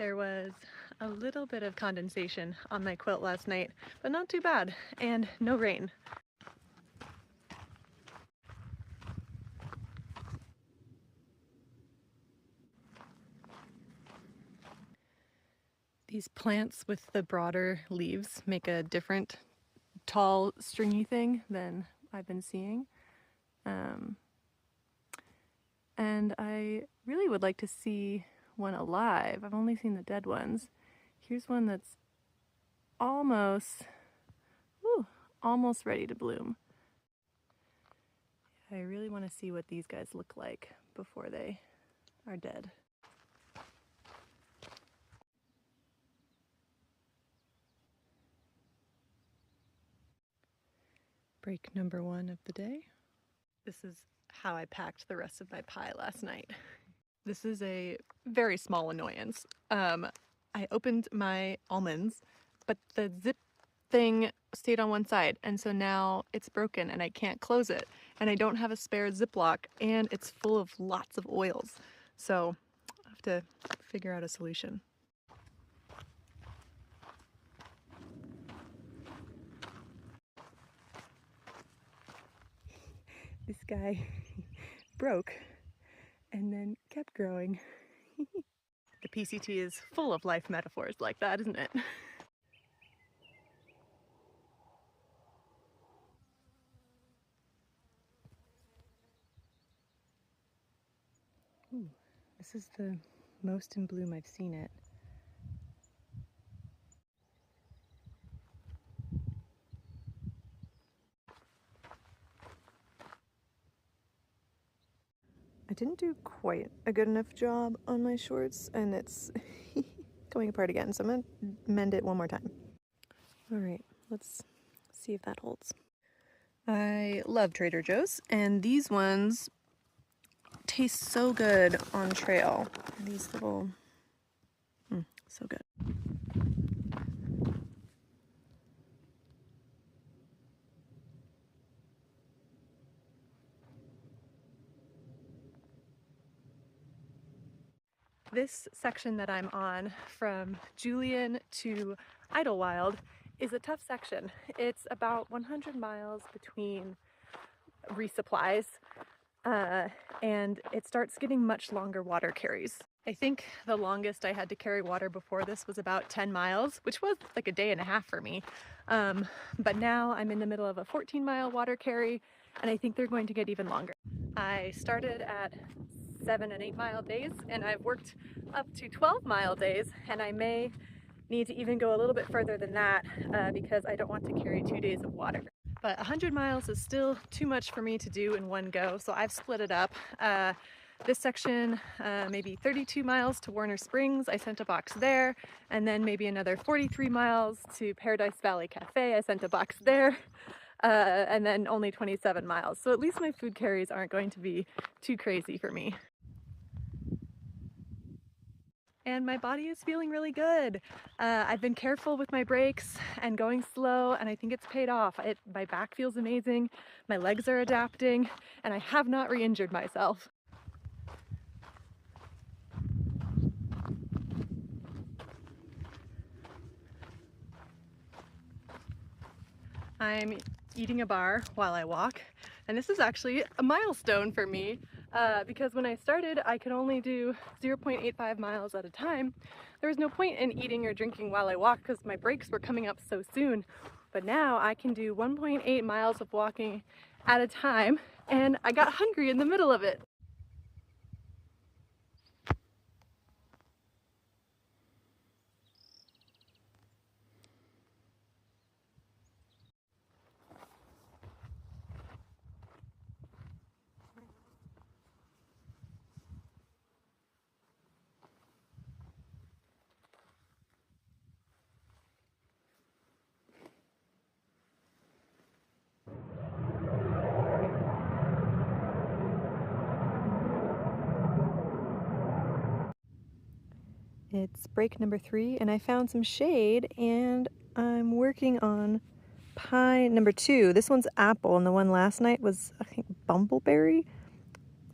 There was a little bit of condensation on my quilt last night, but not too bad, and no rain. These plants with the broader leaves make a different tall stringy thing than I've been seeing. And I really would like to see one alive. I've only seen the dead ones. Here's one that's almost ready to bloom. I really want to see what these guys look like before they are dead. Break number 1 of the day. This is how I packed the rest of my pie last night. This is a very small annoyance. I opened my almonds, but the zip thing stayed on one side, and so now it's broken and I can't close it. And I don't have a spare Ziploc, and it's full of lots of oils. So I have to figure out a solution. This guy broke and then kept growing. The PCT is full of life metaphors like that, isn't it? Ooh, this is the most in bloom I've seen it. I didn't do quite a good enough job on my shorts, and it's going apart again, so I'm gonna mend it one more time. All right, let's see if that holds. I love Trader Joe's, and these ones taste so good on trail. These little, so good. This section that I'm on from Julian to Idlewild is a tough section. It's about 100 miles between resupplies, and it starts getting much longer water carries. I think the longest I had to carry water before this was about 10 miles, which was like a day and a half for me. But now I'm in the middle of a 14-mile water carry, and I think they're going to get even longer. I started at 7 and 8 mile days, and I've worked up to 12-mile days, and I may need to even go a little bit further than that because I don't want to carry 2 days of water. But 100 miles is still too much for me to do in one go, so I've split it up. This section, maybe 32 miles to Warner Springs, I sent a box there, and then maybe another 43 miles to Paradise Valley Cafe, I sent a box there. And then only 27 miles. So at least my food carries aren't going to be too crazy for me. And my body is feeling really good. I've been careful with my brakes and going slow, and I think it's paid off. My back feels amazing, my legs are adapting, and I have not re-injured myself. I'm eating a bar while I walk, and this is actually a milestone for me because when I started I could only do 0.85 miles at a time. There was no point in eating or drinking while I walked because my brakes were coming up so soon, but now I can do 1.8 miles of walking at a time, and I got hungry in the middle of it. It's break number 3, and I found some shade, and I'm working on pie number 2. This one's apple, and the one last night was, I think, bumbleberry.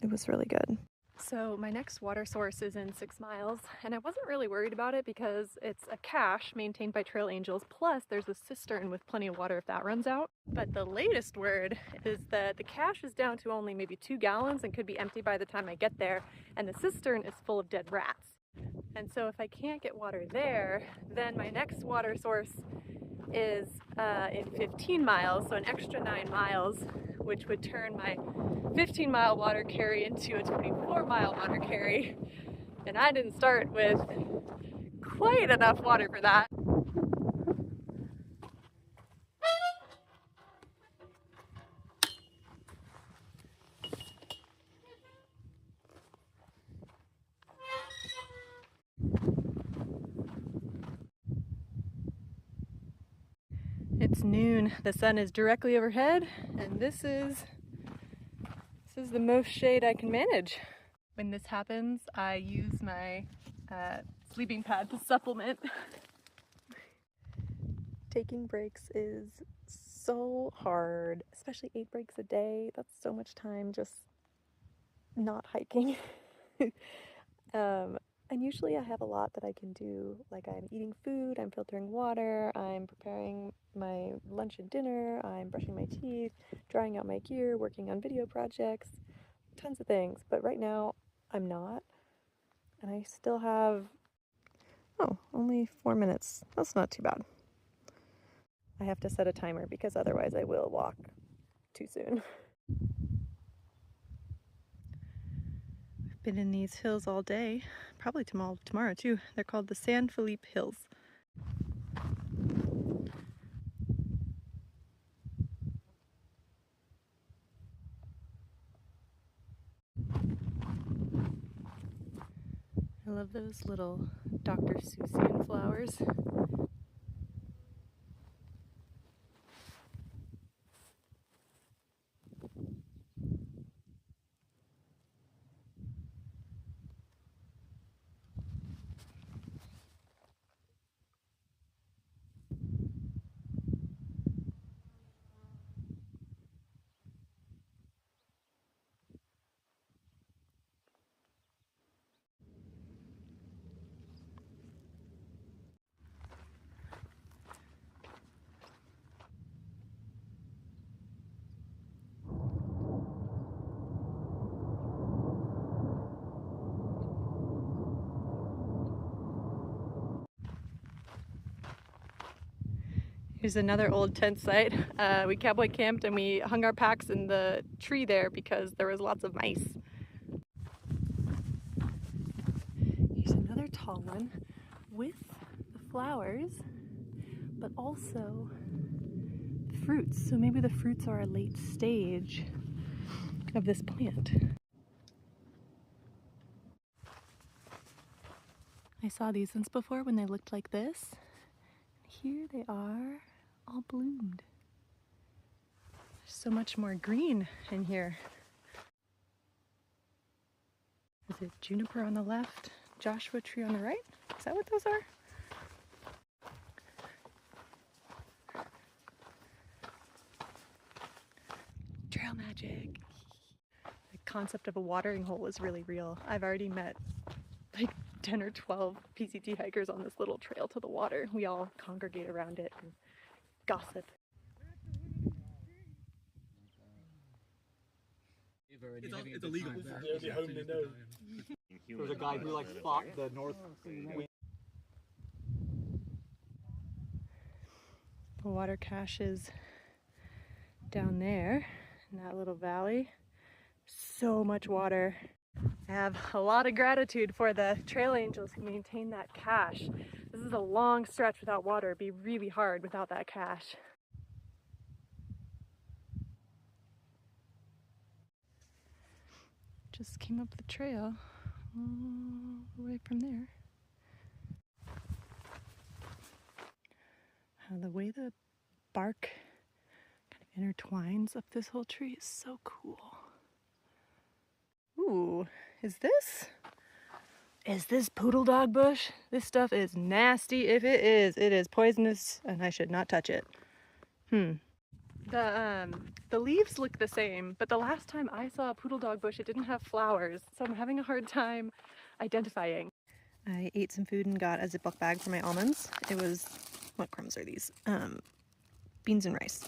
It was really good. So my next water source is in 6 miles, and I wasn't really worried about it because it's a cache maintained by trail angels, plus there's a cistern with plenty of water if that runs out. But the latest word is that the cache is down to only maybe 2 gallons and could be empty by the time I get there, and the cistern is full of dead rats. And so if I can't get water there, then my next water source is in 15 miles, so an extra 9 miles, which would turn my 15-mile water carry into a 24-mile water carry. And I didn't start with quite enough water for that. It's noon, the sun is directly overhead, and this is the most shade I can manage. When this happens, I use my sleeping pad to supplement. Taking breaks is so hard, especially 8 breaks a day. That's so much time just not hiking. And usually I have a lot that I can do, like I'm eating food, I'm filtering water, I'm preparing my lunch and dinner, I'm brushing my teeth, drying out my gear, working on video projects, tons of things. But right now I'm not, and I still have, only 4 minutes. That's not too bad. I have to set a timer because otherwise I will walk too soon. I've been in these hills all day, probably tomorrow too. They're called the San Felipe Hills. I love those little Dr. Seussian flowers. Here's another old tent site. We cowboy camped and we hung our packs in the tree there because there was lots of mice. Here's another tall one with the flowers, but also fruits. So maybe the fruits are a late stage of this plant. I saw these ones before when they looked like this. Here they are, all bloomed. There's so much more green in here. Is it juniper on the left, Joshua tree on the right? Is that what those are? Trail magic. The concept of a watering hole is really real. I've already met like 10 or 12 PCT hikers on this little trail to the water. We all congregate around it and gossip. It's illegal. There's a guy who like fought the north wind. The water cache is down there in that little valley. So much water. I have a lot of gratitude for the trail angels who maintain that cache. This is a long stretch without water. It'd be really hard without that cache. Just came up the trail all the way from there. The way the bark kind of intertwines up this whole tree is so cool. Ooh, is this poodle dog bush? This stuff is nasty. If it is poisonous and I should not touch it. The leaves look the same, but the last time I saw a poodle dog bush, it didn't have flowers, so I'm having a hard time identifying. I ate some food and got a Ziploc bag for my almonds. It was, what crumbs are these? Beans and rice.